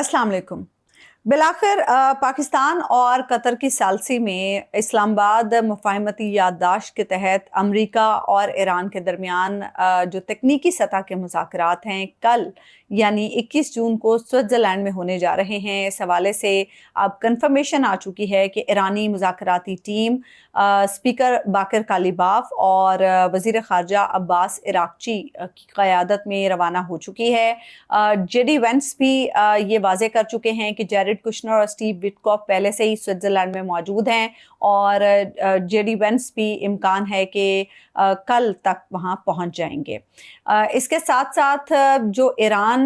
अस्सलाम वालेकुम। बिलाखिर पाकिस्तान और कतर की सालसी में इस्लामाबाद मुफाहमती याददाश्त के तहत अमरीका और ईरान के दरमियान जो तकनीकी सतह के मुज़ाकरात हैं कल यानी 21 जून को स्विट्ज़रलैंड में होने जा रहे हैं। इस हवाले से अब कन्फर्मेशन आ चुकी है कि ईरानी मुज़ाकराती टीम स्पीकर बाकर कालिबाफ और वज़ीर ख़ारजा अब्बास इराक़ची की क़यादत में रवाना हो चुकी है। जेडी वेंस भी ये वाज़े कर चुके हैं कि जेरेड कुशनर और स्टीव विटकॉफ पहले से ही स्विट्ज़रलैंड में मौजूद हैं और जेडी वेंस भी इम्कान है कि कल तक वहाँ पहुँच जाएंगे। इसके साथ साथ जो ईरान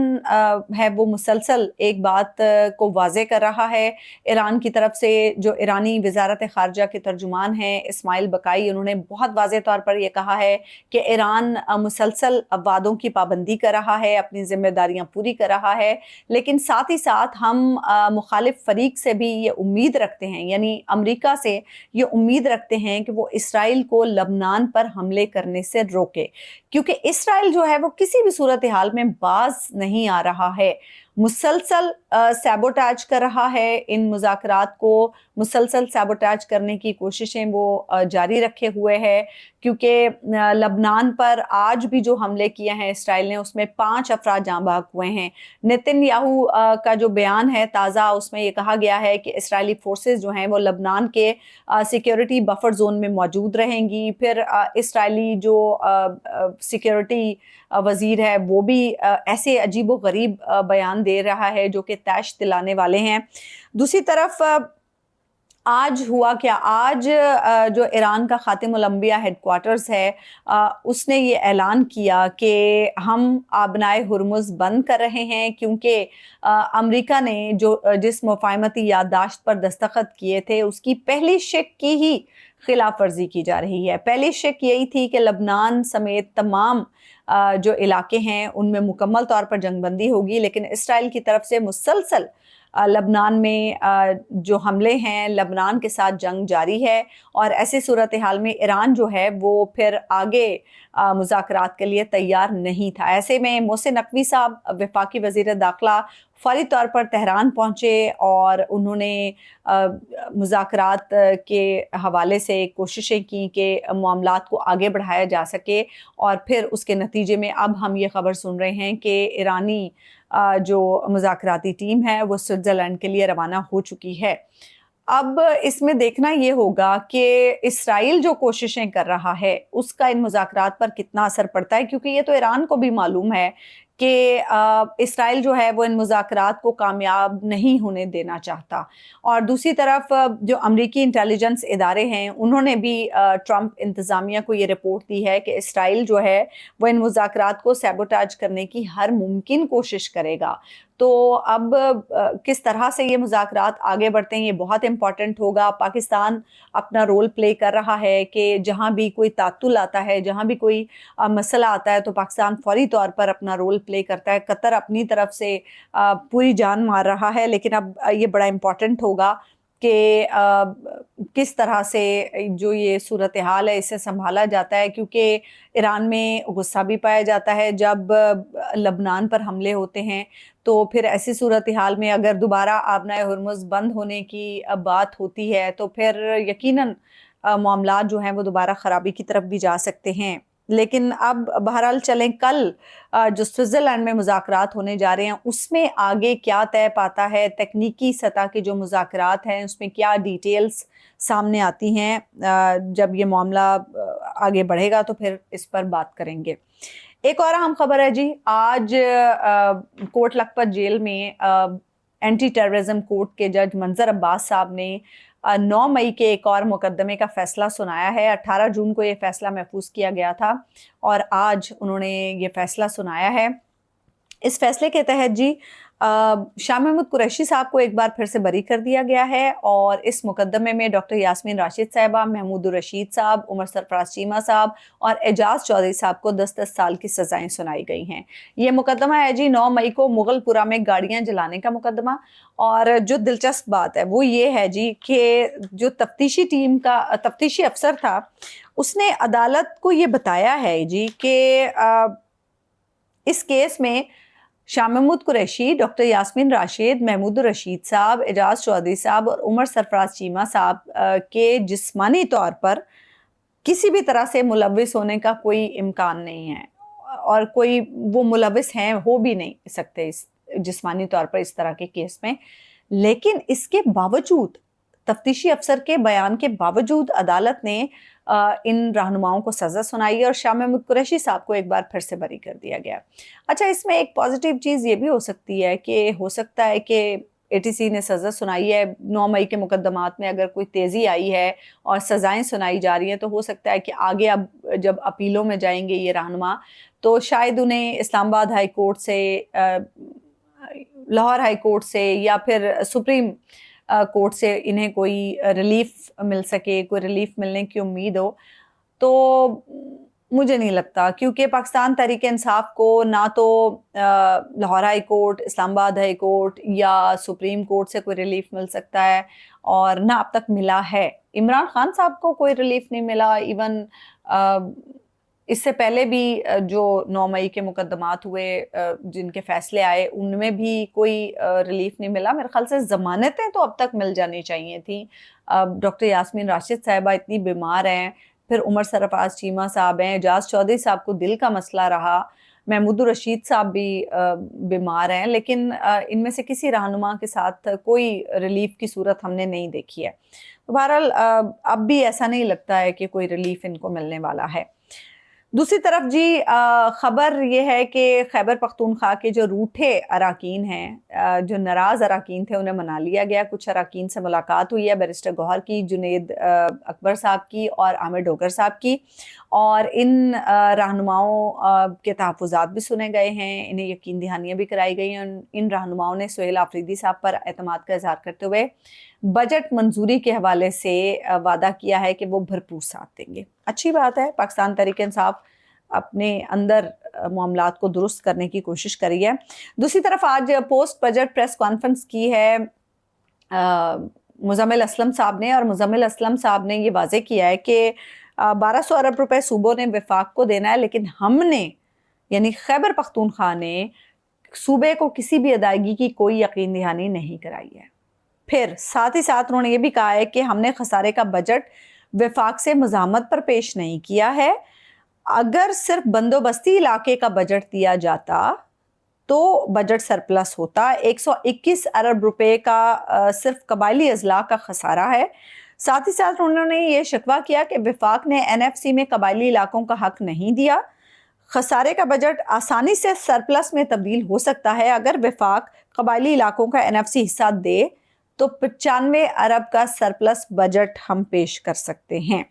है वो मुसलसल एक बात को वाज़े कर रहा है। ईरान की तरफ से जो ईरानी वज़ारत ख़ारजा के तर्जुमान हैं इस्माइल बकाई, उन्होंने बहुत वाज़े तौर पर यह कहा है कि ईरान मुसलसल वादों की पाबंदी कर रहा है, अपनी ज़िम्मेदारियाँ पूरी कर रहा है, लेकिन साथ ही साथ हम मुखालिफ फरीक से भी ये उम्मीद रखते हैं, यानी अमेरिका से ये उम्मीद रखते हैं कि वो इसराइल को लबनान पर हमले करने से रोके, क्योंकि इसराइल जो है वो किसी भी सूरत हाल में बाज नहीं आ रहा है। मुसलसल सैबोटाज कर रहा है, इन मुज़ाकरात को मुसलसल सैबोटाज करने की कोशिशें वो जारी रखे हुए है, क्योंकि लबनान पर आज भी जो हमले किए हैं इसराइल ने उसमें 5 अफराद जाँ बहक हुए हैं। नेतन्याहू का जो बयान है ताज़ा, उसमें ये कहा गया है कि इसराइली फोर्सेस जो हैं वो लबनान के सिक्योरिटी बफर जोन में मौजूद रहेंगी। फिर इसराइली जो सिक्योरिटी वज़ीर है वो भी ऐसे अजीब व गरीब बयान दे रहा है जो कि तैश दिलाने वाले हैं। दूसरी तरफ आज हुआ क्या, आज जो ईरान का खातिमुल अंबिया हेडक्वार्टर्स है उसने ये ऐलान किया कि हम आबनाए हुर्मुज़ बंद कर रहे हैं, क्योंकि अमेरिका ने जो जिस मुफाहमती याददाश्त पर दस्तखत किए थे उसकी पहली शिक की ही खिलाफ वर्जी की जा रही है। पहली शिक यही थी कि लबनान समेत तमाम जो इलाके हैं उनमें मुकम्मल तौर पर जंगबंदी होगी, लेकिन इसराइल की तरफ से मुसलसल लबनान में जो हमले हैं, लबनान के साथ जंग जारी है और ऐसी सूरत हाल में ईरान जो है वो फिर आगे मुज़ाकरात के लिए तैयार नहीं था। ऐसे में मोहसिन नकवी साहब वफाकी वज़ीर दाखिला फौरी तौर पर तेहरान पहुँचे और उन्होंने मुज़ाकरात के हवाले से कोशिशें की कि मामलात को आगे बढ़ाया जा सके, और फिर उसके नतीजे में अब हम ये ख़बर सुन रहे हैं कि ईरानी जो मुज़ाकराती टीम है वो स्विट्ज़रलैंड के लिए रवाना हो चुकी है। अब इसमें देखना ये होगा कि इसराइल जो कोशिशें कर रहा है उसका इन मुज़ाकरात पर कितना असर पड़ता है, क्योंकि ये तो ईरान को भी मालूम है कि इसराइल जो है वो इन मुज़ाकरात को कामयाब नहीं होने देना चाहता। और दूसरी तरफ जो अमरीकी इंटेलिजेंस इदारे हैं उन्होंने भी ट्रंप इंतज़ामिया को ये रिपोर्ट दी है कि इसराइल जो है वो इन मुज़ाकरात को सैबोटाज करने की हर मुमकिन कोशिश करेगा। तो अब किस तरह से ये मुज़ाकरात आगे बढ़ते हैं ये बहुत इम्पॉर्टेंट होगा। पाकिस्तान अपना रोल प्ले कर रहा है कि जहाँ भी कोई तातुल आता है, जहाँ भी कोई मसला आता है तो पाकिस्तान फौरी तौर पर अपना रोल प्ले करता है। कतर अपनी तरफ से पूरी जान मार रहा है, लेकिन अब ये बड़ा इम्पॉर्टेंट होगा कि किस तरह से जो ये सूरत हाल है इसे संभाला जाता है, क्योंकि ईरान में गुस्सा भी पाया जाता है जब लबनान पर हमले होते हैं। तो फिर ऐसी सूरत हाल में अगर दोबारा आबनाए हुर्मुज़ बंद होने की बात होती है तो फिर यकीनन मामलात जो हैं वो दोबारा ख़राबी की तरफ भी जा सकते हैं। लेकिन अब बहरहाल चलें, कल जो स्विट्ज़रलैंड में मुज़ाकरात होने जा रहे हैं उसमें आगे क्या तय पाता है, तकनीकी सतह के जो मुज़ाकरात हैं उसमें क्या डिटेल्स सामने आती हैं। जब ये मामला आगे बढ़ेगा तो फिर इस पर बात करेंगे। एक और अहम खबर है जी, आज कोट लखपत जेल में एंटी टेररिज्म कोर्ट के जज मंजर अब्बास साहब ने 9 मई के एक और मुकदमे का फैसला सुनाया है। 18 जून को ये फैसला महफूज किया गया था और आज उन्होंने ये फैसला सुनाया है। इस फैसले के तहत जी शाह महमूद कुरैशी साहब को एक बार फिर से बरी कर दिया गया है और इस मुकदमे में डॉक्टर यास्मीन राशिद साहिबा, महमूद रशीद साहब, उमर सरफराज चीमा साहब और एजाज चौधरी साहब को 10-10 साल की सजाएं सुनाई गई हैं। ये मुकदमा है जी 9 मई को मुगलपुरा में गाड़ियां जलाने का मुकदमा। और जो दिलचस्प बात है वो ये है जी कि जो तफ्तीशी टीम का तफ्तीशी अफसर था उसने अदालत को ये बताया है जी कि इस केस में शाह महमूद कुरैशी, डॉक्टर यास्मीन राशिद, महमूद रशीद साहब, एजाज चौधरी साहब और उमर सरफराज चीमा साहब के जिस्मानी तौर पर किसी भी तरह से मुलविस होने का कोई इम्कान नहीं है, और कोई वो मुलविस हैं हो भी नहीं सकते इस जिस्मानी तौर पर इस तरह के केस में। लेकिन इसके बावजूद, तफ्तीशी अफसर के बयान के बावजूद अदालत ने इन रहनुमाओं को सज़ा सुनाई और शाह महमूद कुरैशी साहब को एक बार फिर से बरी कर दिया गया। अच्छा, इसमें एक पॉजिटिव चीज़ ये भी हो सकती है कि हो सकता है कि एटीसी ने सज़ा सुनाई है, 9 मई के मुकदमात में अगर कोई तेज़ी आई है और सज़ाएं सुनाई जा रही हैं, तो हो सकता है कि आगे अब जब अपीलों में जाएंगे ये रहनुमा, तो शायद उन्हें इस्लामाबाद हाई कोर्ट से, लाहौर हाई कोर्ट से या फिर सुप्रीम कोर्ट से इन्हें कोई रिलीफ मिल सके, कोई रिलीफ मिलने की उम्मीद हो। तो मुझे नहीं लगता, क्योंकि पाकिस्तान तहरीक इंसाफ को ना तो Lahore high court, Islamabad high court या सुप्रीम कोर्ट से कोई रिलीफ मिल सकता है, और ना अब तक मिला है। इमरान खान साहब को कोई रिलीफ नहीं मिला। इवन इससे पहले भी जो 9 मई के मुकदमात हुए, जिनके फैसले आए, उनमें भी कोई रिलीफ नहीं मिला। मेरे ख्याल से ज़मानतें तो अब तक मिल जानी चाहिए थी। डॉक्टर यास्मीन राशिद साहिबा इतनी बीमार हैं, फिर उमर सरफराज चीमा साहब हैं, एजाज चौधरी साहब को दिल का मसला रहा, महमूद रशीद साहब भी बीमार हैं, लेकिन इनमें से किसी रहनुमा के साथ कोई रिलीफ की सूरत हमने नहीं देखी है। तो बहरहाल अब भी ऐसा नहीं लगता है कि कोई रिलीफ इनको मिलने वाला है। दूसरी तरफ जी, ख़बर ये है कि खैबर पख्तूनख्वा के जो रूठे अराकीन हैं, जो नाराज़ अराकीन थे, उन्हें मना लिया गया। कुछ अराकीन से मुलाकात हुई है, बैरिस्टर गौहर की, जुनेद अकबर साहब की और आमिर डोगर साहब की, और इन रहनुमाओं के तहफ़्फ़ुज़ात भी सुने गए हैं, इन्हें यकीन दहानियाँ भी कराई गई हैं। इन रहनुमाओं ने सुहेल आफरीदी साहब पर एतमाद का इज़हार करते हुए बजट मंजूरी के हवाले से वादा किया है कि वो भरपूर साथ देंगे। अच्छी बात है, पाकिस्तान तहरीक इंसाफ अपने अंदर मामलात को दुरुस्त करने की कोशिश करी है। दूसरी तरफ आज पोस्ट बजट प्रेस कॉन्फ्रेंस की है मुज़म्मिल असलम साहब ने, और मुज़म्मिल असलम साहब ने ये वाज़े किया है कि 1200 अरब रुपए सूबों ने वफाक को देना है, लेकिन हमने यानी खैबर पख्तूनख्वा ने सूबे को किसी भी अदायगी की कोई यकीन दहानी नहीं कराई है। फिर साथ ही साथ उन्होंने ये भी कहा है कि हमने खसारे का बजट वफाक से मज़ामत पर पेश नहीं किया है। अगर सिर्फ बंदोबस्ती इलाके का बजट दिया जाता तो बजट सरप्लस होता। 121 अरब रुपए का सिर्फ कबायली अजला का खसारा है। साथ ही साथ उन्होंने ये शिकवा किया कि वफाक ने NFC में कबायली इलाकों का हक नहीं दिया। खसारे का बजट आसानी से सरप्लस में तब्दील हो सकता है अगर वफाक कबायली इलाकों का NFC हिस्सा दे, तो 95 अरब का सरप्लस बजट हम पेश कर सकते हैं।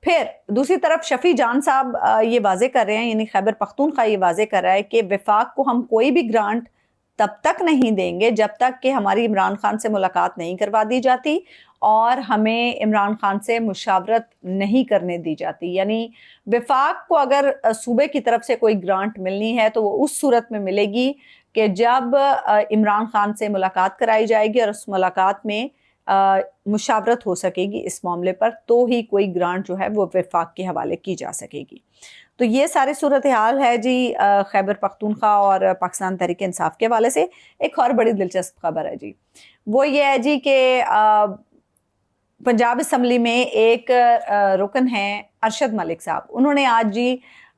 फिर दूसरी तरफ शफी जान साहब ये वाजे कर रहे हैं, यानी खैबर पख्तूनख्वा ये वाजे कर रहा है कि वफाक को हम कोई भी ग्रांट तब तक नहीं देंगे जब तक कि हमारी इमरान खान से मुलाकात नहीं करवा दी जाती और हमें इमरान खान से मुशावरत नहीं करने दी जाती। यानी वफाक को अगर सूबे की तरफ से कोई ग्रांट मिलनी है तो वो उस सूरत में मिलेगी कि जब इमरान खान से मुलाकात कराई जाएगी और उस मुलाकात में मुशावरत हो सकेगी इस मामले पर, तो ही कोई ग्रांट जो है वो वफाक के हवाले की जा सकेगी। तो ये सारी सूरत हाल है जी खैबर पख्तूनख्वा और पाकिस्तान तहरीक इंसाफ के हवाले से। एक और बड़ी दिलचस्प खबर है जी, वो ये है जी कि पंजाब असम्बली में एक रुकन हैं अरशद मलिक साहब, उन्होंने आज जी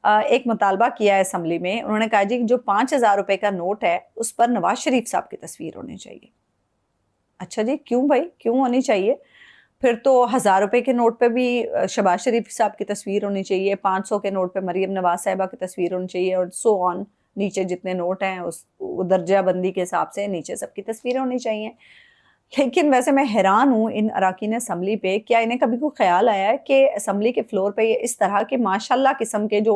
एक मुतालबा किया है असम्बली में। उन्होंने कहा जी जो 5000 रुपए का नोट है उस पर नवाज शरीफ साहब की तस्वीर होनी चाहिए। अच्छा जी, क्यों भाई, क्यों होनी चाहिए? फिर तो 1000 रुपए के नोट पे भी शहबाज शरीफ साहब की तस्वीर होनी चाहिए, 500 के नोट पे मरीम नवाज साहिबा की तस्वीर होनी चाहिए, और सो ऑन, नीचे जितने नोट हैं उस दर्जा बंदी के हिसाब से नीचे सबकी तस्वीरें होनी चाहिए। लेकिन वैसे मैं हैरान हूँ इन अराकीन असम्बली पे, क्या इन्हें कभी कोई ख्याल आया है कि असम्बली के फ्लोर पे ये इस तरह के माशाल्लाह किस्म के जो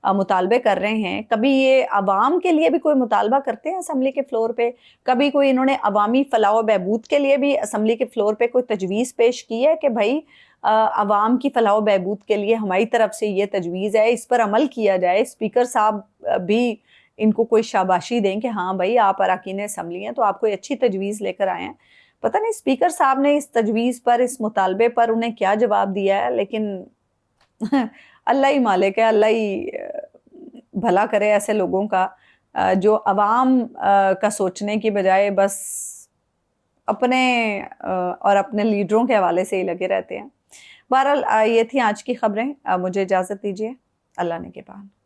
मुतालबे कर रहे हैं, कभी ये अवाम के लिए भी कोई मुतालबा करते हैं असम्बली के फ्लोर पे? कभी कोई इन्होंने अवामी फलाह व बहबूद के लिए भी असम्बली के फ्लोर पे कोई तजवीज़ पेश की है कि भाई अवाम की फलाह व बहबूद के लिए हमारी तरफ से ये तजवीज़ है, इस पर अमल किया जाए? स्पीकर साहब भी इनको कोई शाबाशी दें कि हाँ भाई आप अराकीन असम्बली हैं तो आप कोई अच्छी तजवीज़ लेकर आए हैं। पता नहीं स्पीकर साहब ने इस तजवीज़ पर, इस मुतालबे पर उन्हें क्या जवाब दिया है, लेकिन अल्लाह ही मालिक है, अल्लाह ही भला करे ऐसे लोगों का। جو عوام کا سوچنے کی بجائے بس اپنے اور اپنے لیڈروں کے حوالے سے ہی لگے رہتے ہیں۔ بہرحال یہ تھی آج کی خبریں، مجھے اجازت دیجیے، اللہ نگہبان۔